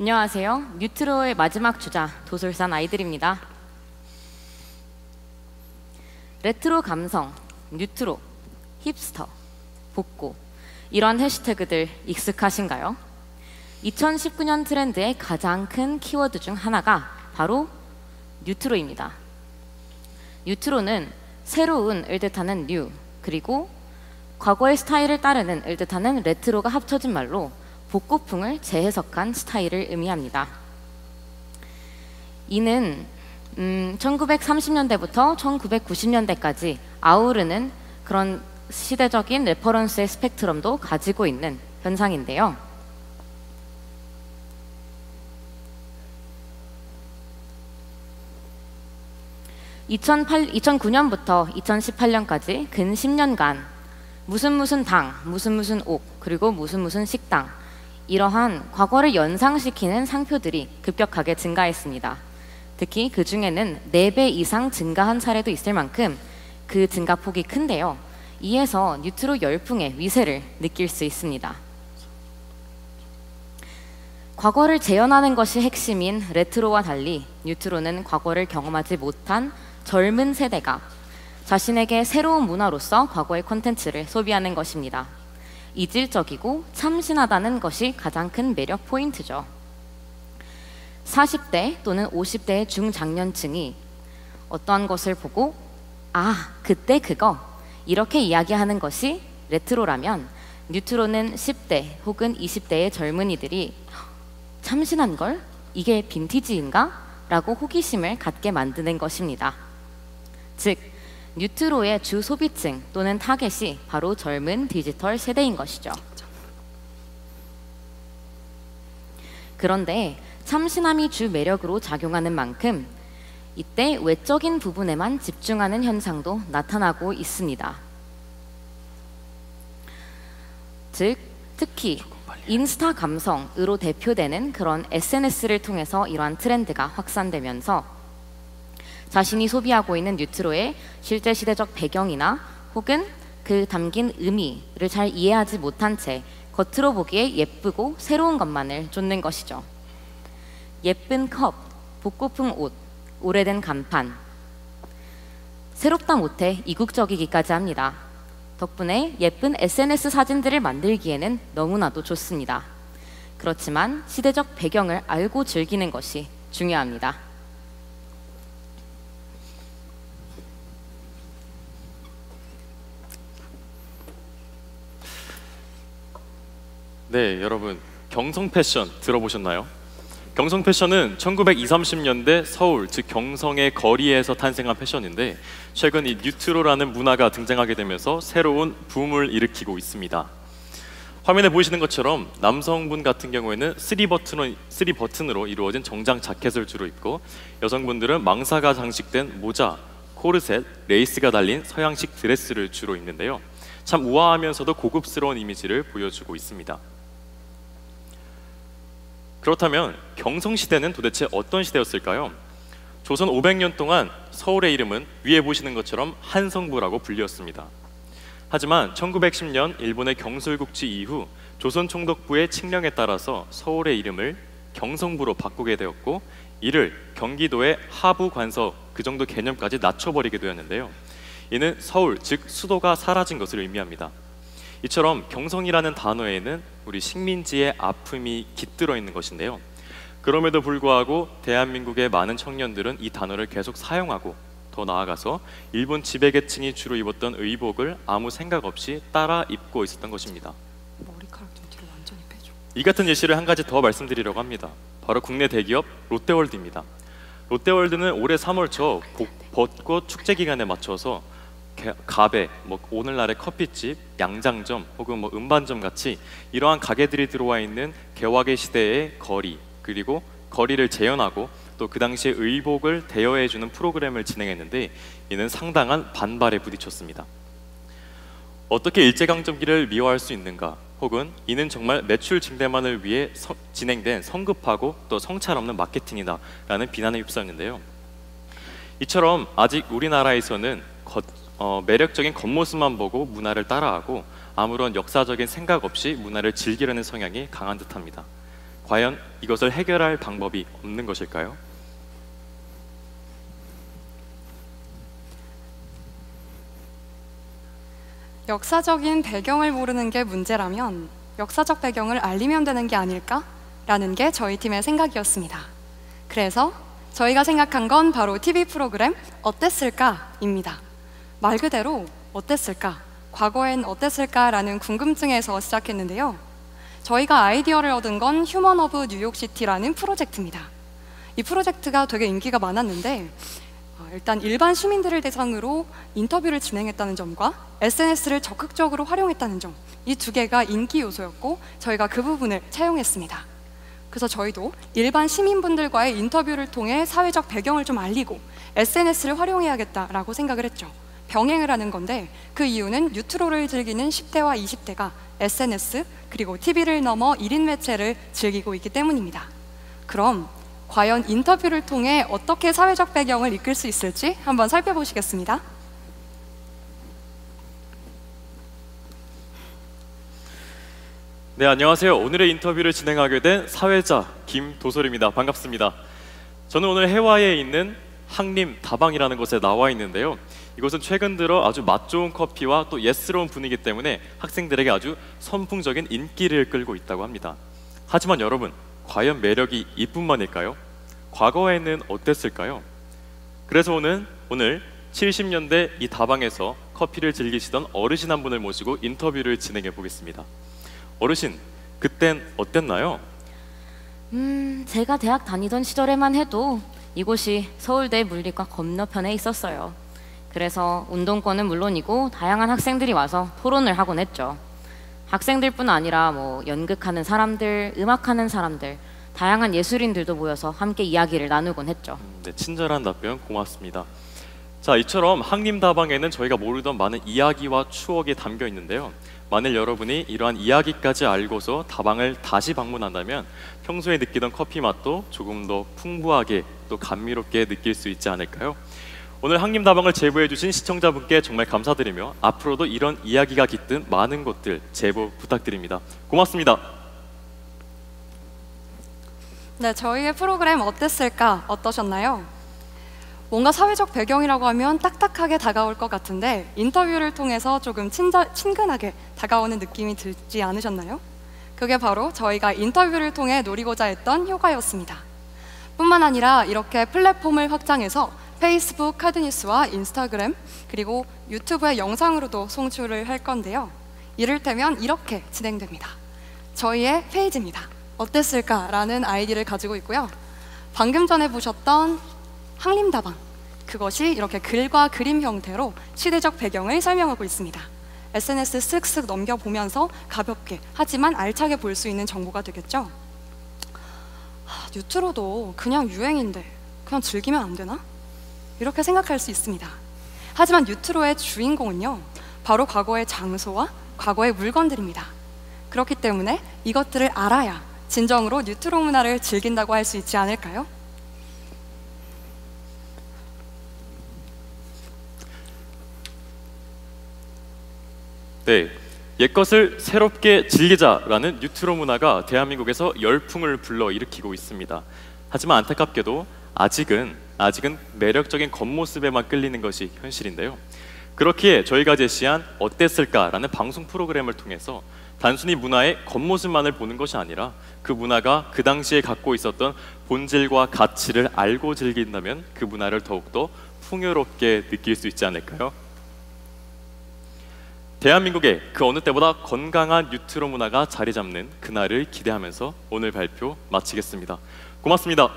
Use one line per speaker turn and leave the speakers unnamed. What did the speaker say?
안녕하세요. 뉴트로의 마지막 주자 도솔산 아이들입니다. 레트로 감성, 뉴트로, 힙스터, 복고 이런 해시태그들 익숙하신가요? 2019년 트렌드의 가장 큰 키워드 중 하나가 바로 뉴트로입니다. 뉴트로는 새로운을 뜻하는 뉴, 그리고 과거의 스타일을 따르는 을 뜻하는 레트로가 합쳐진 말로 복고풍을 재해석한 스타일을 의미합니다. 이는 1930년대부터 1990년대까지 아우르는 그런 시대적인 레퍼런스의 스펙트럼도 가지고 있는 현상인데요. (2009년부터) (2018년까지) 근 10년간 무슨 당, 무슨 옥, 그리고 무슨 식당, 이러한 과거를 연상시키는 상표들이 급격하게 증가했습니다. 특히 그 중에는 4배 이상 증가한 사례도 있을 만큼 그 증가폭이 큰데요. 이에서 뉴트로 열풍의 위세를 느낄 수 있습니다. 과거를 재현하는 것이 핵심인 레트로와 달리 뉴트로는 과거를 경험하지 못한 젊은 세대가 자신에게 새로운 문화로서 과거의 콘텐츠를 소비하는 것입니다. 이질적이고 참신하다는 것이 가장 큰 매력 포인트죠. 40대 또는 50대의 중장년층이 어떠한 것을 보고 아, 그때 그거 이렇게 이야기하는 것이 레트로라면, 뉴트로는 10대 혹은 20대의 젊은이들이 참신한 걸? 이게 빈티지인가? 라고 호기심을 갖게 만드는 것입니다. 즉, 뉴트로의 주 소비층 또는 타겟이 바로 젊은 디지털 세대인 것이죠. 그런데 참신함이 주 매력으로 작용하는 만큼 이때 외적인 부분에만 집중하는 현상도 나타나고 있습니다. 즉, 특히 인스타 감성으로 대표되는 그런 SNS를 통해서 이러한 트렌드가 확산되면서 자신이 소비하고 있는 뉴트로의 실제 시대적 배경이나 혹은 그 담긴 의미를 잘 이해하지 못한 채 겉으로 보기에 예쁘고 새로운 것만을 쫓는 것이죠. 예쁜 컵, 복고풍 옷, 오래된 간판, 새롭다 못해 이국적이기까지 합니다. 덕분에 예쁜 SNS 사진들을 만들기에는 너무나도 좋습니다. 그렇지만 시대적 배경을 알고 즐기는 것이 중요합니다.
네, 여러분, 경성 패션 들어보셨나요? 경성 패션은 1920, 30년대 서울, 즉 경성의 거리에서 탄생한 패션인데 최근 이 뉴트로라는 문화가 등장하게 되면서 새로운 붐을 일으키고 있습니다. 화면에 보이시는 것처럼 남성분 같은 경우에는 3버튼으로 이루어진 정장 자켓을 주로 입고, 여성분들은 망사가 장식된 모자, 코르셋, 레이스가 달린 서양식 드레스를 주로 입는데요. 참 우아하면서도 고급스러운 이미지를 보여주고 있습니다. 그렇다면 경성시대는 도대체 어떤 시대였을까요? 조선 500년 동안 서울의 이름은 위에 보시는 것처럼 한성부라고 불렸습니다. 하지만 1910년 일본의 경술국지 이후 조선 총독부의 칙령에 따라서 서울의 이름을 경성부로 바꾸게 되었고, 이를 경기도의 하부 관서 그 정도 개념까지 낮춰버리게 되었는데요. 이는 서울, 즉 수도가 사라진 것을 의미합니다. 이처럼 경성이라는 단어에는 우리 식민지의 아픔이 깃들어 있는 것인데요. 그럼에도 불구하고 대한민국의 많은 청년들은 이 단어를 계속 사용하고, 더 나아가서 일본 지배계층이 주로 입었던 의복을 아무 생각 없이 따라 입고 있었던 것입니다.
머리카락 좀 뒤로 완전히 빼줘.
이 같은 예시를 한 가지 더 말씀드리려고 합니다. 바로 국내 대기업 롯데월드입니다. 롯데월드는 올해 3월 초 벚꽃 축제 기간에 맞춰서 가베, 오늘날의 커피집, 양장점 혹은 음반점 같이 이러한 가게들이 들어와 있는 개화개 시대의 거리, 그리고 거리를 재현하고 또 그 당시의 의복을 대여해주는 프로그램을 진행했는데 이는 상당한 반발에 부딪혔습니다. 어떻게 일제강점기를 미화할 수 있는가, 혹은 이는 정말 매출 증대만을 위해 진행된 성급하고 또 성찰 없는 마케팅이다 라는 비난에 휩싸였는데요. 이처럼 아직 우리나라에서는 매력적인 겉모습만 보고 문화를 따라하고 아무런 역사적인 생각 없이 문화를 즐기려는 성향이 강한 듯합니다. 과연 이것을 해결할 방법이 없는 것일까요?
역사적인 배경을 모르는 게 문제라면 역사적 배경을 알리면 되는 게 아닐까? 라는 게 저희 팀의 생각이었습니다. 그래서 저희가 생각한 건 바로 TV 프로그램 어땠을까?입니다. 말 그대로 어땠을까? 과거엔 어땠을까라는 궁금증에서 시작했는데요. 저희가 아이디어를 얻은 건 휴먼 오브 뉴욕시티라는 프로젝트입니다. 이 프로젝트가 되게 인기가 많았는데 일단 일반 시민들을 대상으로 인터뷰를 진행했다는 점과 SNS를 적극적으로 활용했다는 점, 이 두 개가 인기 요소였고 저희가 그 부분을 채용했습니다. 그래서 저희도 일반 시민분들과의 인터뷰를 통해 사회적 배경을 좀 알리고 SNS를 활용해야겠다라고 생각을 했죠. 병행을 하는 건데 그 이유는 뉴트로를 즐기는 10대와 20대가 SNS 그리고 TV를 넘어 1인 매체를 즐기고 있기 때문입니다. 그럼 과연 인터뷰를 통해 어떻게 사회적 배경을 이끌 수 있을지 한번 살펴보시겠습니다.
네, 안녕하세요. 오늘의 인터뷰를 진행하게 된 사회자 김도솔입니다. 반갑습니다. 저는 오늘 해와에 있는 항림 다방이라는 곳에 나와 있는데요. 이곳은 최근 들어 아주 맛 좋은 커피와 또 예스러운 분위기 때문에 학생들에게 아주 선풍적인 인기를 끌고 있다고 합니다. 하지만 여러분, 과연 매력이 이뿐만일까요? 과거에는 어땠을까요? 그래서 오늘 70년대 이 다방에서 커피를 즐기시던 어르신 한 분을 모시고 인터뷰를 진행해 보겠습니다. 어르신, 그땐 어땠나요?
제가 대학 다니던 시절에만 해도 이곳이 서울대 물리과 건너편에 있었어요. 그래서 운동권은 물론이고 다양한 학생들이 와서 토론을 하곤 했죠. 학생들뿐 아니라 연극하는 사람들, 음악하는 사람들, 다양한 예술인들도 모여서 함께 이야기를 나누곤 했죠.
네, 친절한 답변 고맙습니다. 자, 이처럼 항림다방에는 저희가 모르던 많은 이야기와 추억이 담겨 있는데요. 만일 여러분이 이러한 이야기까지 알고서 다방을 다시 방문한다면 평소에 느끼던 커피 맛도 조금 더 풍부하게 또 감미롭게 느낄 수 있지 않을까요? 오늘 항림다방을 제보해주신 시청자분께 정말 감사드리며 앞으로도 이런 이야기가 깃든 많은 곳들 제보 부탁드립니다. 고맙습니다.
네, 저희의 프로그램 어땠을까? 어떠셨나요? 뭔가 사회적 배경이라고 하면 딱딱하게 다가올 것 같은데 인터뷰를 통해서 조금 친근하게 다가오는 느낌이 들지 않으셨나요? 그게 바로 저희가 인터뷰를 통해 노리고자 했던 효과였습니다. 뿐만 아니라 이렇게 플랫폼을 확장해서 페이스북, 카드뉴스와 인스타그램 그리고 유튜브의 영상으로도 송출을 할 건데요. 이를테면 이렇게 진행됩니다. 저희의 페이지입니다. 어땠을까라는 아이디를 가지고 있고요. 방금 전에 보셨던 항림다방, 그것이 이렇게 글과 그림 형태로 시대적 배경을 설명하고 있습니다. SNS 쓱쓱 넘겨보면서 가볍게 하지만 알차게 볼 수 있는 정보가 되겠죠. 뉴트로도 그냥 유행인데 그냥 즐기면 안 되나? 이렇게 생각할 수 있습니다. 하지만 뉴트로의 주인공은요, 바로 과거의 장소와 과거의 물건들입니다. 그렇기 때문에 이것들을 알아야 진정으로 뉴트로 문화를 즐긴다고 할 수 있지 않을까요?
네, 옛것을 새롭게 즐기자라는 뉴트로 문화가 대한민국에서 열풍을 불러일으키고 있습니다. 하지만 안타깝게도 아직은 매력적인 겉모습에만 끌리는 것이 현실인데요. 그렇기에 저희가 제시한 어땠을까라는 방송 프로그램을 통해서 단순히 문화의 겉모습만을 보는 것이 아니라 그 문화가 그 당시에 갖고 있었던 본질과 가치를 알고 즐긴다면 그 문화를 더욱더 풍요롭게 느낄 수 있지 않을까요? 대한민국에 그 어느 때보다 건강한 뉴트로 문화가 자리 잡는 그날을 기대하면서 오늘 발표 마치겠습니다. 고맙습니다.